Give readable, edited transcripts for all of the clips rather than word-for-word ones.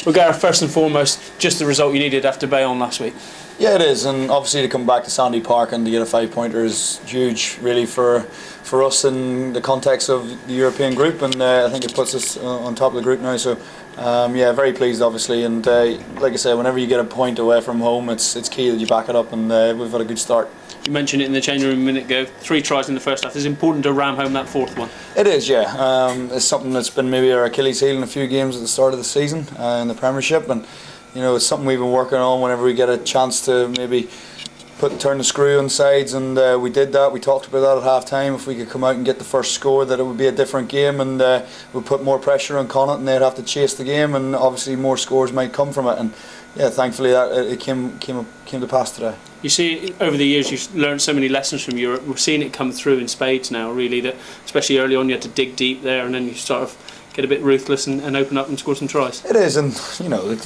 Well, Gareth, first and foremost, just the result you needed after Bayonne last week. Yeah, it is, and obviously to come back to Sandy Park and to get a 5-pointer is huge, really, for us in the context of the European group, and I think it puts us on top of the group now. So, yeah, very pleased, obviously, and like I said, whenever you get a point away from home, it's key that you back it up, and we've had a good start. You mentioned it in the change room a minute ago. 3 tries in the first half. It's important to ram home that 4th one. It is, yeah. It's something that's been maybe our Achilles heel in a few games at the start of the season in the Premiership, and you know, it's something we've been working on whenever we get a chance to maybe turn the screw on sides, and we did that. We talked about that at half time. If we could come out and get the first score, that it would be a different game, and we'd put more pressure on Connacht and they'd have to chase the game, and obviously more scores might come from it. And yeah, thankfully that it came to pass today. You see, over the years you've learned so many lessons from Europe. We're seeing it come through in spades now, really, that especially early on you had to dig deep there, and then you sort of get a bit ruthless and open up and score some tries. It is, and you know,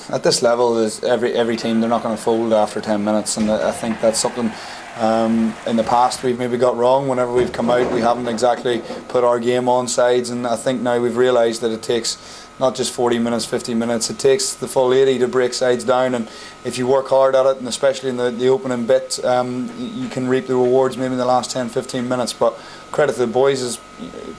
at this level, is every team, they're not going to fold after 10 minutes, and I think that's something in the past we've maybe got wrong. Whenever we've come out, we haven't exactly put our game on sides, and I think now we've realised that it takes not just 40 minutes, 50 minutes, it takes the full 80 to break sides down, and if you work hard at it, and especially in the opening bit, you can reap the rewards maybe in the last 10-15 minutes. But credit to the boys is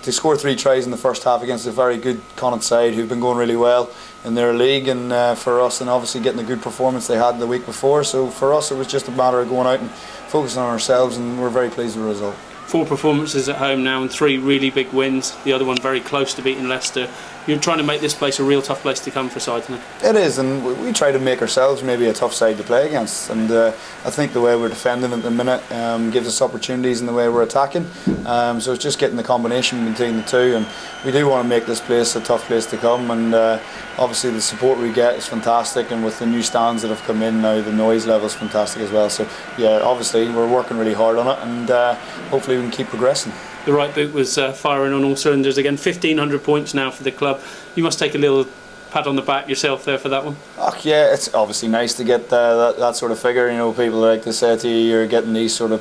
to score 3 tries in the first half against a very good Connacht side who've been going really well in their league, and for us, and obviously getting the good performance they had the week before. So for us, it was just a matter of going out and focusing on ourselves, and we're very pleased with the result. 4 performances at home now and 3 really big wins. The other one very close to beating Leicester. You're trying to make this place a real tough place to come for sides now. It is, and we try to make ourselves maybe a tough side to play against, and I think the way we're defending at the minute gives us opportunities in the way we're attacking, so it's just getting the combination between the two, and we do want to make this place a tough place to come, and obviously the support we get is fantastic, and with the new stands that have come in now, the noise level is fantastic as well. So yeah, obviously we're working really hard on it, and hopefully we can keep progressing. The right boot was firing on all cylinders again. 1,500 points now for the club. You must take a little pat on the back yourself there for that one. Oh yeah, it's obviously nice to get that sort of figure. You know, people like to say to you, you're getting these sort of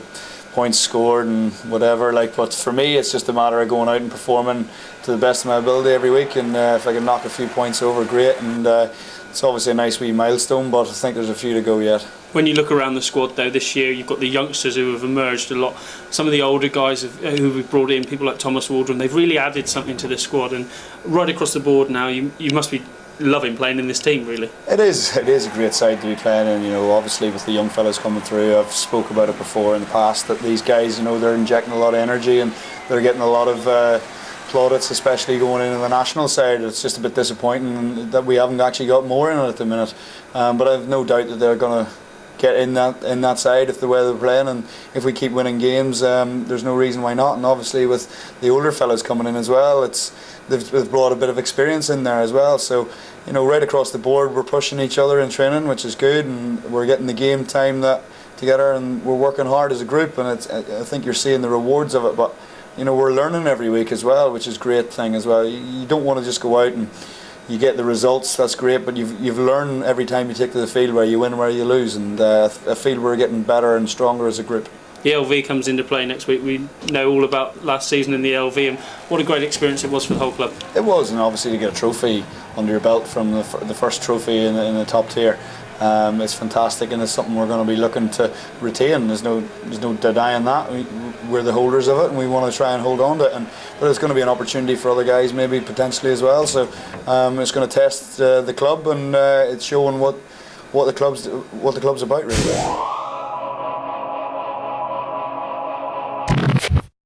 points scored and whatever. Like, but for me, it's just a matter of going out and performing to the best of my ability every week. And if I can knock a few points over, great. And it's obviously a nice wee milestone, but I think there's a few to go yet. When you look around the squad though, this year you've got the youngsters who have emerged a lot. Some of the older guys who we've brought in, people like Thomas Waldron, they've really added something to the squad, and right across the board now you must be loving playing in this team, really. It is a great side to be playing in, you know, obviously with the young fellas coming through. I've spoke about it before in the past that these guys, you know, they're injecting a lot of energy and they're getting a lot of plaudits, especially going into the national side. It's just a bit disappointing that we haven't actually got more in it at the minute, but I've no doubt that they're going to get in that side if the way they're playing, and if we keep winning games, there's no reason why not. And obviously with the older fellas coming in as well, they've brought a bit of experience in there as well. So you know, right across the board we're pushing each other in training, which is good, and we're getting the game time that together, and we're working hard as a group, and I think you're seeing the rewards of it. But you know, we're learning every week as well, which is a great thing as well. You don't want to just go out and you get the results, that's great, but you've learned every time you take to the field, where you win, where you lose, and I feel we're getting better and stronger as a group. The LV comes into play next week. We know all about last season in the LV, and what a great experience it was for the whole club. It was, and obviously to get a trophy under your belt from the first trophy in the top tier, it's fantastic, and it's something we're going to be looking to retain. There's no denying that. We're the holders of it, and we want to try and hold on to it. But it's going to be an opportunity for other guys, maybe potentially as well. So it's going to test the club, and it's showing what the club's about, really.